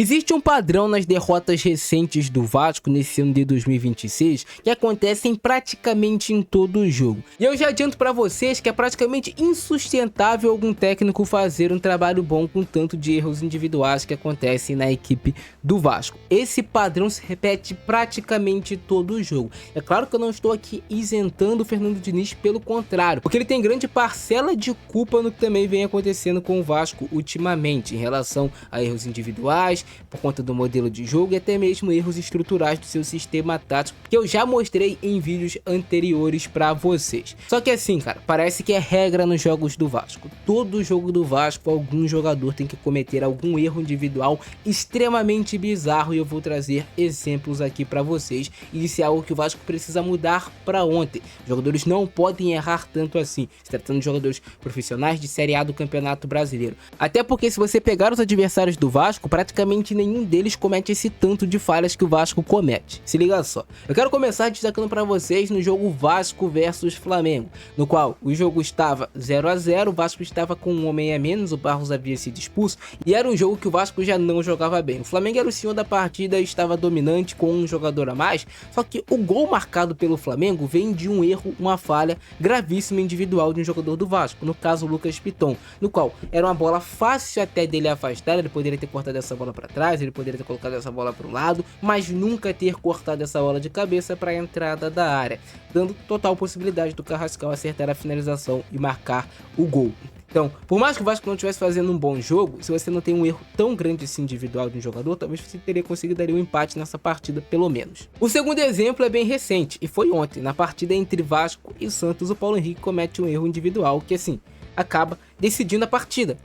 Existe um padrão nas derrotas recentes do Vasco nesse ano de 2026 que acontecem praticamente em todo o jogo. E eu já adianto para vocês que é praticamente insustentável algum técnico fazer um trabalho bom com tanto de erros individuais que acontecem na equipe do Vasco. Esse padrão se repete praticamente todo o jogo. É claro que eu não estou aqui isentando o Fernando Diniz, pelo contrário, porque ele tem grande parcela de culpa no que também vem acontecendo com o Vasco ultimamente, em relação a erros individuais, por conta do modelo de jogo e até mesmo erros estruturais do seu sistema tático, que eu já mostrei em vídeos anteriores pra vocês. Só que assim, cara, parece que é regra nos jogos do Vasco. Todo jogo do Vasco, algum jogador tem que cometer algum erro individual extremamente bizarro, e eu vou trazer exemplos aqui pra vocês. E isso é algo que o Vasco precisa mudar pra ontem. Os jogadores não podem errar tanto assim, se tratando de jogadores profissionais de Série A do Campeonato Brasileiro. Até porque se você pegar os adversários do Vasco, praticamente nenhum deles comete esse tanto de falhas que o Vasco comete. Se liga só. Eu quero começar destacando para vocês no jogo Vasco versus Flamengo, no qual o jogo estava 0 a 0, o Vasco estava com um homem a menos, o Barros havia sido expulso, e era um jogo que o Vasco já não jogava bem. O Flamengo era o senhor da partida e estava dominante com um jogador a mais, só que o gol marcado pelo Flamengo vem de um erro, uma falha gravíssima individual de um jogador do Vasco, no caso o Lucas Piton, no qual era uma bola fácil até dele afastar, ele poderia ter cortado essa bola para trás, ele poderia ter colocado essa bola para o lado, mas nunca ter cortado essa bola de cabeça para a entrada da área, dando total possibilidade do Carrascal acertar a finalização e marcar o gol. Então, por mais que o Vasco não estivesse fazendo um bom jogo, se você não tem um erro tão grande assim individual de um jogador, talvez você teria conseguido dar um empate nessa partida, pelo menos. O segundo exemplo é bem recente, e foi ontem, na partida entre Vasco e Santos, o Paulo Henrique comete um erro individual que, assim, acaba decidindo a partida.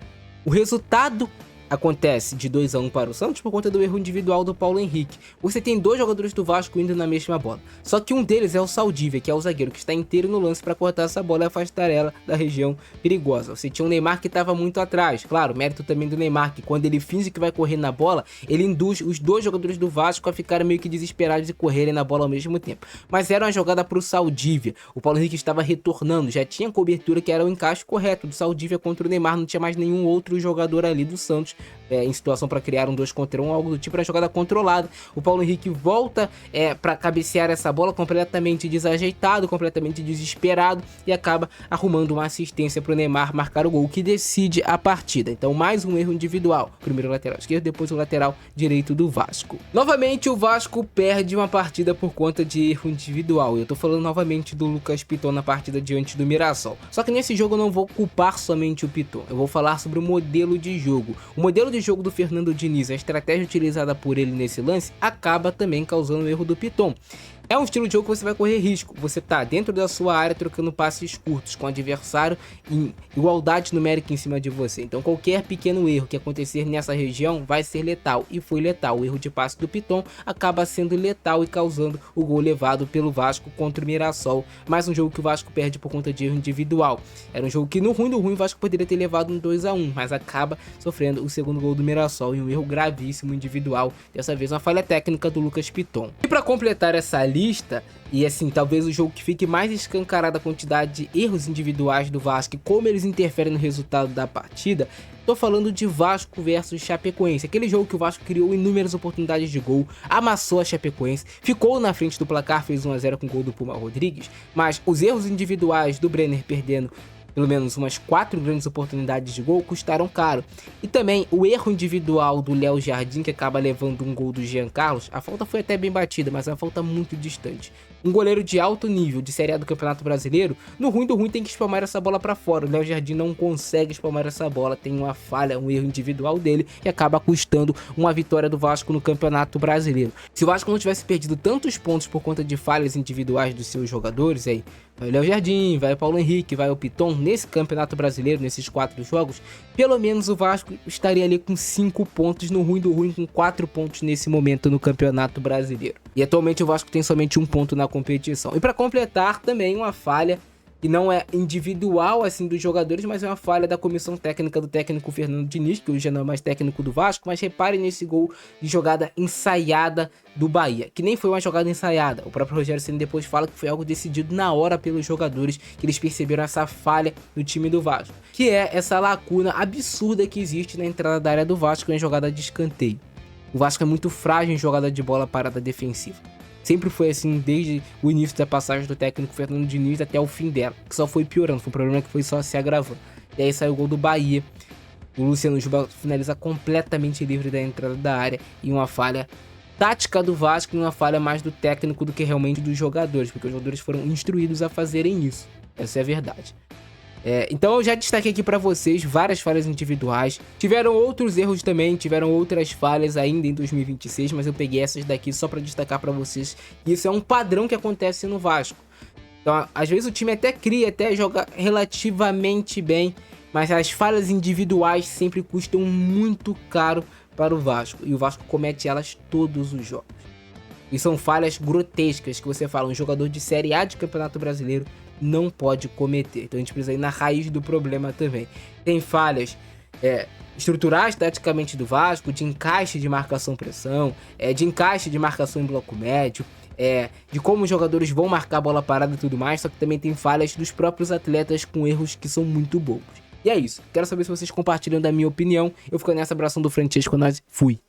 O resultado acontece de 2 a 1 para o Santos por conta do erro individual do Paulo Henrique. Você tem dois jogadores do Vasco indo na mesma bola, só que um deles é o Saldívia, que é o zagueiro que está inteiro no lance para cortar essa bola e afastar ela da região perigosa. Você tinha o Neymar que estava muito atrás, claro, mérito também do Neymar, que quando ele finge que vai correr na bola, ele induz os dois jogadores do Vasco a ficarem meio que desesperados e correrem na bola ao mesmo tempo. Mas era uma jogada para o Saldívia, o Paulo Henrique estava retornando, já tinha cobertura que era o encaixe correto do Saldívia contra o Neymar, não tinha mais nenhum outro jogador ali do Santos em situação para criar um 2 contra 1, algo do tipo, era jogada controlada. O Paulo Henrique volta para cabecear essa bola completamente desajeitado, completamente desesperado, e acaba arrumando uma assistência para o Neymar marcar o gol que decide a partida. Então mais um erro individual, primeiro o lateral esquerdo, depois o lateral direito do Vasco. Novamente o Vasco perde uma partida por conta de erro individual. Eu tô falando novamente do Lucas Piton na partida diante do Mirassol. Só que nesse jogo eu não vou culpar somente o Piton, eu vou falar sobre o modelo de jogo. O modelo de jogo do Fernando Diniz, a estratégia utilizada por ele nesse lance, acaba também causando o erro do Piton. É um estilo de jogo que você vai correr risco, você tá dentro da sua área trocando passes curtos com o adversário em igualdade numérica em cima de você. Então qualquer pequeno erro que acontecer nessa região vai ser letal, e foi letal. O erro de passe do Piton acaba sendo letal e causando o gol levado pelo Vasco contra o Mirassol. Mais um jogo que o Vasco perde por conta de erro individual. Era um jogo que no ruim do ruim o Vasco poderia ter levado um 2 a 1, mas acaba sofrendo o segundo gol do Mirassol e um erro gravíssimo individual, dessa vez uma falha técnica do Lucas Piton. E para completar essa lista, e assim, talvez o jogo que fique mais escancarado a quantidade de erros individuais do Vasco e como eles interferem no resultado da partida, tô falando de Vasco versus Chapecoense, aquele jogo que o Vasco criou inúmeras oportunidades de gol, amassou a Chapecoense, ficou na frente do placar, fez 1 a 0 com o gol do Puma Rodrigues, mas os erros individuais do Brenner perdendo pelo menos umas 4 grandes oportunidades de gol custaram caro. E também o erro individual do Léo Jardim, que acaba levando um gol do Jean Carlos. A falta foi até bem batida, mas é uma falta muito distante. Um goleiro de alto nível de Série A do Campeonato Brasileiro, no ruim do ruim tem que espalmar essa bola para fora. O Léo Jardim não consegue espalmar essa bola, tem uma falha, um erro individual dele, que acaba custando uma vitória do Vasco no Campeonato Brasileiro. Se o Vasco não tivesse perdido tantos pontos por conta de falhas individuais dos seus jogadores, aí vai o Léo Jardim, vai o Paulo Henrique, vai o Piton, nesse Campeonato Brasileiro, nesses 4 jogos, pelo menos o Vasco estaria ali com 5 pontos, no ruim do ruim com 4 pontos nesse momento no Campeonato Brasileiro. E atualmente o Vasco tem somente 1 ponto na competição. E para completar, também uma falha que não é individual assim dos jogadores, mas é uma falha da comissão técnica do técnico Fernando Diniz, que hoje já não é mais técnico do Vasco. Mas reparem nesse gol de jogada ensaiada do Bahia, que nem foi uma jogada ensaiada. O próprio Rogério Ceni depois fala que foi algo decidido na hora pelos jogadores, que eles perceberam essa falha do time do Vasco, que é essa lacuna absurda que existe na entrada da área do Vasco em jogada de escanteio. O Vasco é muito frágil em jogada de bola parada defensiva. Sempre foi assim desde o início da passagem do técnico Fernando Diniz até o fim dela, que só foi piorando, foi um problema que foi só se agravando. E aí saiu o gol do Bahia. O Luciano Juba finaliza completamente livre da entrada da área e uma falha tática do Vasco e uma falha mais do técnico do que realmente dos jogadores, porque os jogadores foram instruídos a fazerem isso. Essa é a verdade. Então eu já destaquei aqui pra vocês várias falhas individuais. Tiveram outros erros também, tiveram outras falhas ainda em 2026, mas eu peguei essas daqui só pra destacar pra vocês. E isso é um padrão que acontece no Vasco. Então, às vezes o time até joga relativamente bem, mas as falhas individuais sempre custam muito caro para o Vasco. E o Vasco comete elas todos os jogos. E são falhas grotescas que você fala, um jogador de Série A de Campeonato Brasileiro não pode cometer. Então a gente precisa ir na raiz do problema também. Tem falhas estruturais taticamente do Vasco, de encaixe de marcação-pressão, de encaixe de marcação em bloco médio, de como os jogadores vão marcar a bola parada e tudo mais, só que também tem falhas dos próprios atletas com erros que são muito bobos. E é isso. Quero saber se vocês compartilham da minha opinião. Eu fico nessa, abração do Francesco, nós fui.